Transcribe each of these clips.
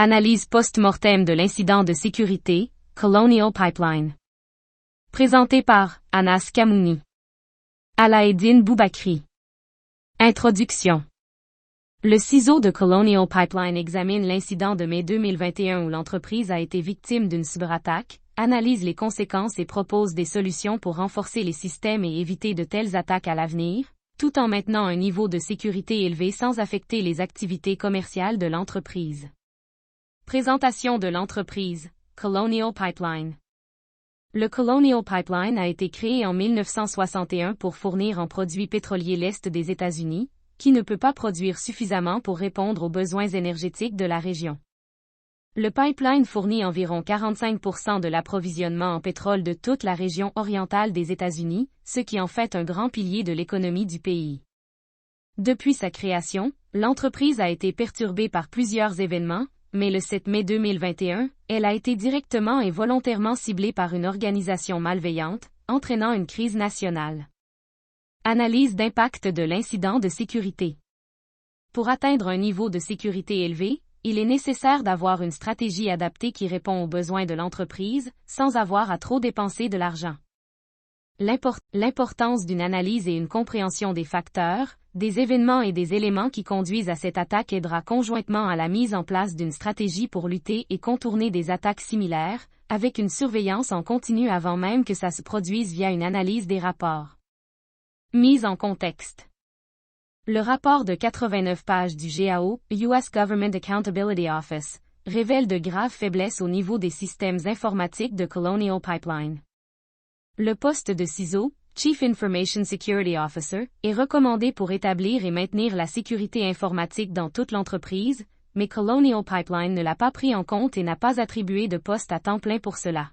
Analyse post-mortem de l'incident de sécurité, Colonial Pipeline. Présenté par Anas Kamouni. Alaeddine Boubakri. Introduction. Le ciseau de Colonial Pipeline examine l'incident de mai 2021 où l'entreprise a été victime d'une cyberattaque, analyse les conséquences et propose des solutions pour renforcer les systèmes et éviter de telles attaques à l'avenir, tout en maintenant un niveau de sécurité élevé sans affecter les activités commerciales de l'entreprise. Présentation de l'entreprise, Colonial Pipeline. Le Colonial Pipeline a été créé en 1961 pour fournir en produits pétroliers l'Est des États-Unis, qui ne peut pas produire suffisamment pour répondre aux besoins énergétiques de la région. Le pipeline fournit environ 45% de l'approvisionnement en pétrole de toute la région orientale des États-Unis, ce qui en fait un grand pilier de l'économie du pays. Depuis sa création, l'entreprise a été perturbée par plusieurs événements, mais le 7 mai 2021, elle a été directement et volontairement ciblée par une organisation malveillante, entraînant une crise nationale. Analyse d'impact de l'incident de sécurité. Pour atteindre un niveau de sécurité élevé, il est nécessaire d'avoir une stratégie adaptée qui répond aux besoins de l'entreprise, sans avoir à trop dépenser de l'argent. L'importance d'une analyse et une compréhension des facteurs, des événements et des éléments qui conduisent à cette attaque aidera conjointement à la mise en place d'une stratégie pour lutter et contourner des attaques similaires, avec une surveillance en continu avant même que ça se produise via une analyse des rapports. Mise en contexte. Le rapport de 89 pages du GAO, US Government Accountability Office, révèle de graves faiblesses au niveau des systèmes informatiques de Colonial Pipeline. Le poste de CISO, Chief Information Security Officer, est recommandé pour établir et maintenir la sécurité informatique dans toute l'entreprise, mais Colonial Pipeline ne l'a pas pris en compte et n'a pas attribué de poste à temps plein pour cela.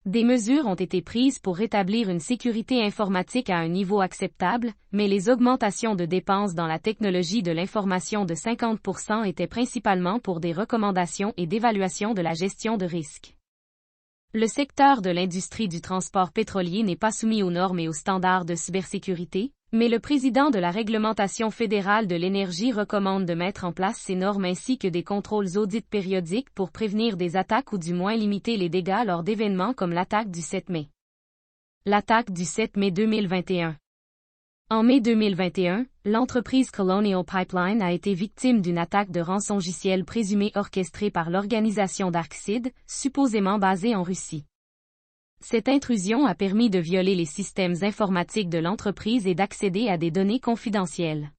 Des mesures ont été prises pour rétablir une sécurité informatique à un niveau acceptable, mais les augmentations de dépenses dans la technologie de l'information de 50% étaient principalement pour des recommandations et d'évaluation de la gestion de risques. Le secteur de l'industrie du transport pétrolier n'est pas soumis aux normes et aux standards de cybersécurité, mais le président de la Réglementation fédérale de l'énergie recommande de mettre en place ces normes ainsi que des contrôles audits périodiques pour prévenir des attaques ou du moins limiter les dégâts lors d'événements comme l'attaque du 7 mai. L'attaque du 7 mai 2021. En mai 2021, l'entreprise Colonial Pipeline a été victime d'une attaque de rançongiciel présumée orchestrée par l'organisation DarkSeed, supposément basée en Russie. Cette intrusion a permis de violer les systèmes informatiques de l'entreprise et d'accéder à des données confidentielles.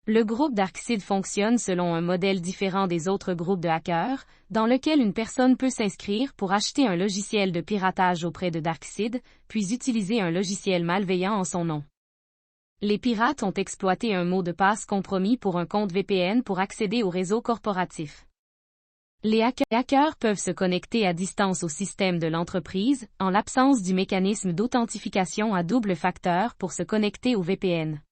Le groupe DarkSeed fonctionne selon un modèle différent des autres groupes de hackers, dans lequel une personne peut s'inscrire pour acheter un logiciel de piratage auprès de DarkSeed, puis utiliser un logiciel malveillant en son nom. Les pirates ont exploité un mot de passe compromis pour un compte VPN pour accéder au réseau corporatif. Les hackers peuvent se connecter à distance au système de l'entreprise, en l'absence du mécanisme d'authentification à double facteur pour se connecter au VPN.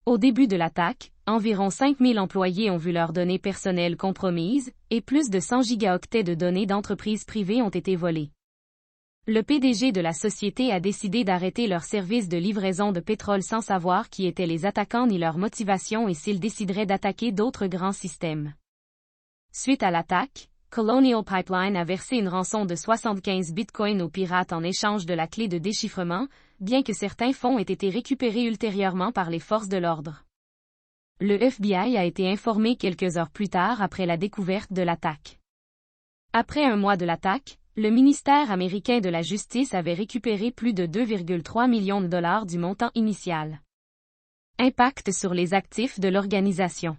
Au début de l'attaque, environ 5000 employés ont vu leurs données personnelles compromises, et plus de 100 gigaoctets de données d'entreprises privées ont été volées. Le PDG de la société a décidé d'arrêter leur service de livraison de pétrole sans savoir qui étaient les attaquants ni leur motivation et s'ils décideraient d'attaquer d'autres grands systèmes. Suite à l'attaque, Colonial Pipeline a versé une rançon de 75 bitcoins aux pirates en échange de la clé de déchiffrement, bien que certains fonds aient été récupérés ultérieurement par les forces de l'ordre. Le FBI a été informé quelques heures plus tard après la découverte de l'attaque. Après un mois de l'attaque, le ministère américain de la Justice avait récupéré plus de 2,3 millions de dollars du montant initial. Impact sur les actifs de l'organisation.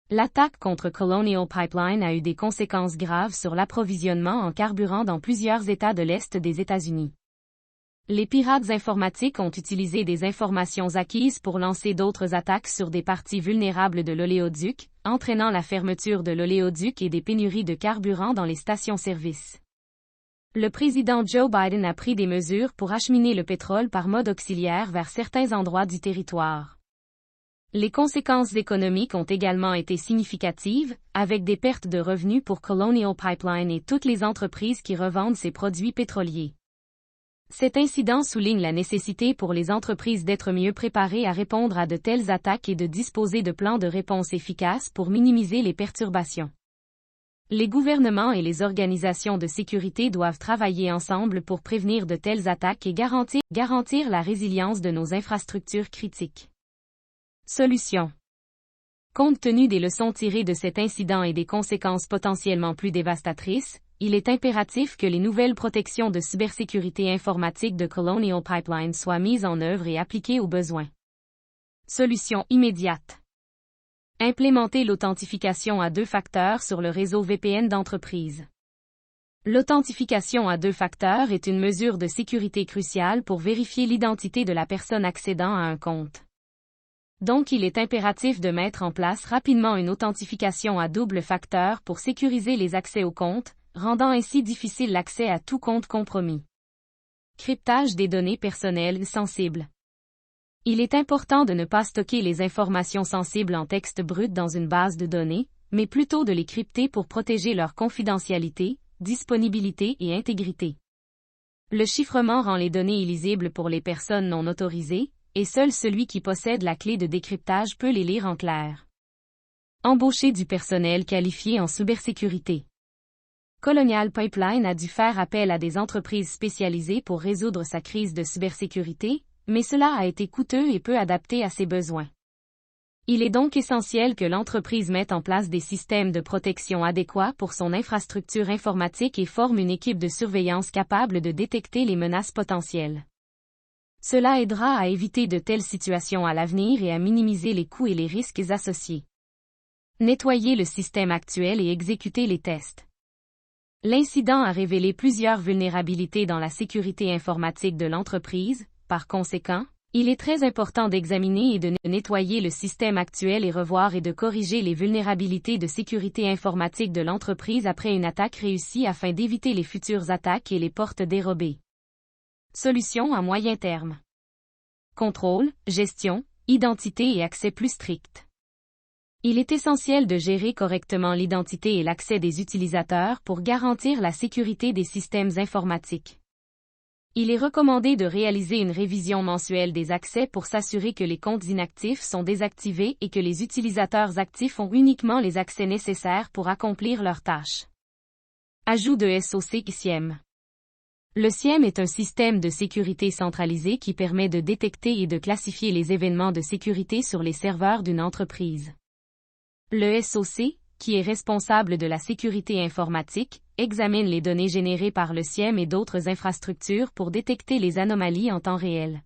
L'attaque contre Colonial Pipeline a eu des conséquences graves sur l'approvisionnement en carburant dans plusieurs États de l'Est des États-Unis. Les pirates informatiques ont utilisé des informations acquises pour lancer d'autres attaques sur des parties vulnérables de l'oléoduc, entraînant la fermeture de l'oléoduc et des pénuries de carburant dans les stations-service. Le président Joe Biden a pris des mesures pour acheminer le pétrole par mode auxiliaire vers certains endroits du territoire. Les conséquences économiques ont également été significatives, avec des pertes de revenus pour Colonial Pipeline et toutes les entreprises qui revendent ces produits pétroliers. Cet incident souligne la nécessité pour les entreprises d'être mieux préparées à répondre à de telles attaques et de disposer de plans de réponse efficaces pour minimiser les perturbations. Les gouvernements et les organisations de sécurité doivent travailler ensemble pour prévenir de telles attaques et garantir la résilience de nos infrastructures critiques. Solution. Compte tenu des leçons tirées de cet incident et des conséquences potentiellement plus dévastatrices, il est impératif que les nouvelles protections de cybersécurité informatique de Colonial Pipeline soient mises en œuvre et appliquées aux besoins. Solution immédiate. Implémenter l'authentification à 2 facteurs sur le réseau VPN d'entreprise. L'authentification à 2 facteurs est une mesure de sécurité cruciale pour vérifier l'identité de la personne accédant à un compte. Donc il est impératif de mettre en place rapidement une authentification à double facteur pour sécuriser les accès au compte, rendant ainsi difficile l'accès à tout compte compromis. Cryptage des données personnelles sensibles. Il est important de ne pas stocker les informations sensibles en texte brut dans une base de données, mais plutôt de les crypter pour protéger leur confidentialité, disponibilité et intégrité. Le chiffrement rend les données illisibles pour les personnes non autorisées, et seul celui qui possède la clé de décryptage peut les lire en clair. Embaucher du personnel qualifié en cybersécurité. Colonial Pipeline a dû faire appel à des entreprises spécialisées pour résoudre sa crise de cybersécurité, mais cela a été coûteux et peu adapté à ses besoins. Il est donc essentiel que l'entreprise mette en place des systèmes de protection adéquats pour son infrastructure informatique et forme une équipe de surveillance capable de détecter les menaces potentielles. Cela aidera à éviter de telles situations à l'avenir et à minimiser les coûts et les risques associés. Nettoyer le système actuel et exécuter les tests. L'incident a révélé plusieurs vulnérabilités dans la sécurité informatique de l'entreprise, par conséquent, il est très important d'examiner et de nettoyer le système actuel et revoir et de corriger les vulnérabilités de sécurité informatique de l'entreprise après une attaque réussie afin d'éviter les futures attaques et les portes dérobées. Solutions à moyen terme. Contrôle, gestion, identité et accès plus stricts. Il est essentiel de gérer correctement l'identité et l'accès des utilisateurs pour garantir la sécurité des systèmes informatiques. Il est recommandé de réaliser une révision mensuelle des accès pour s'assurer que les comptes inactifs sont désactivés et que les utilisateurs actifs ont uniquement les accès nécessaires pour accomplir leurs tâches. Ajout de SOC SIEM. Le SIEM est un système de sécurité centralisé qui permet de détecter et de classifier les événements de sécurité sur les serveurs d'une entreprise. Le SOC, qui est responsable de la sécurité informatique, examine les données générées par le SIEM et d'autres infrastructures pour détecter les anomalies en temps réel.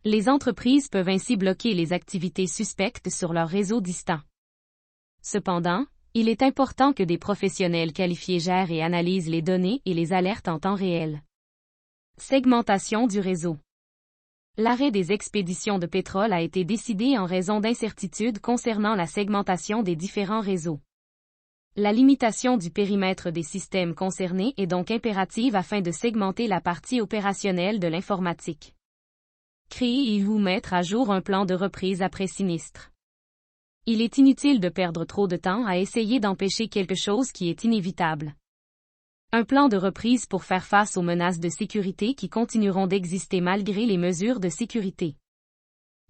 Les entreprises peuvent ainsi bloquer les activités suspectes sur leur réseau distant. Cependant, il est important que des professionnels qualifiés gèrent et analysent les données et les alertes en temps réel. Segmentation du réseau. L'arrêt des expéditions de pétrole a été décidé en raison d'incertitudes concernant la segmentation des différents réseaux. La limitation du périmètre des systèmes concernés est donc impérative afin de segmenter la partie opérationnelle de l'informatique. Créer et ou mettre à jour un plan de reprise après sinistre. Il est inutile de perdre trop de temps à essayer d'empêcher quelque chose qui est inévitable. Un plan de reprise pour faire face aux menaces de sécurité qui continueront d'exister malgré les mesures de sécurité.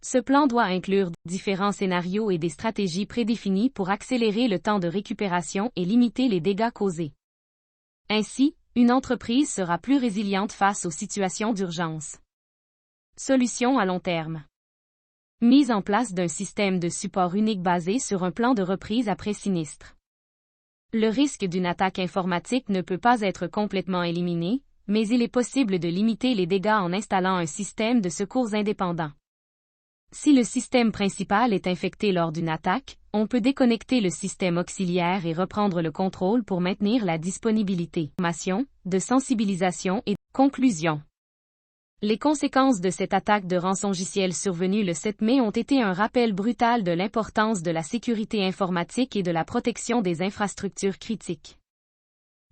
Ce plan doit inclure différents scénarios et des stratégies prédéfinies pour accélérer le temps de récupération et limiter les dégâts causés. Ainsi, une entreprise sera plus résiliente face aux situations d'urgence. Solutions à long terme. Mise en place d'un système de support unique basé sur un plan de reprise après sinistre. Le risque d'une attaque informatique ne peut pas être complètement éliminé, mais il est possible de limiter les dégâts en installant un système de secours indépendant. Si le système principal est infecté lors d'une attaque, on peut déconnecter le système auxiliaire et reprendre le contrôle pour maintenir la disponibilité. De sensibilisation et conclusion. Les conséquences de cette attaque de rançongiciel survenue le 7 mai ont été un rappel brutal de l'importance de la sécurité informatique et de la protection des infrastructures critiques.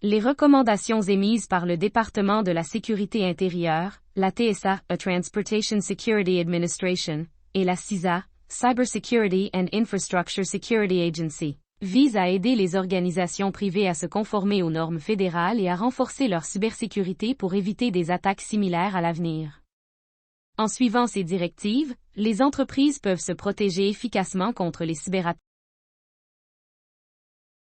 Les recommandations émises par le département de la sécurité intérieure, la TSA, Transportation Security Administration, et la CISA, Cybersecurity and Infrastructure Security Agency, visent à aider les organisations privées à se conformer aux normes fédérales et à renforcer leur cybersécurité pour éviter des attaques similaires à l'avenir. En suivant ces directives, les entreprises peuvent se protéger efficacement contre les cyberattaques.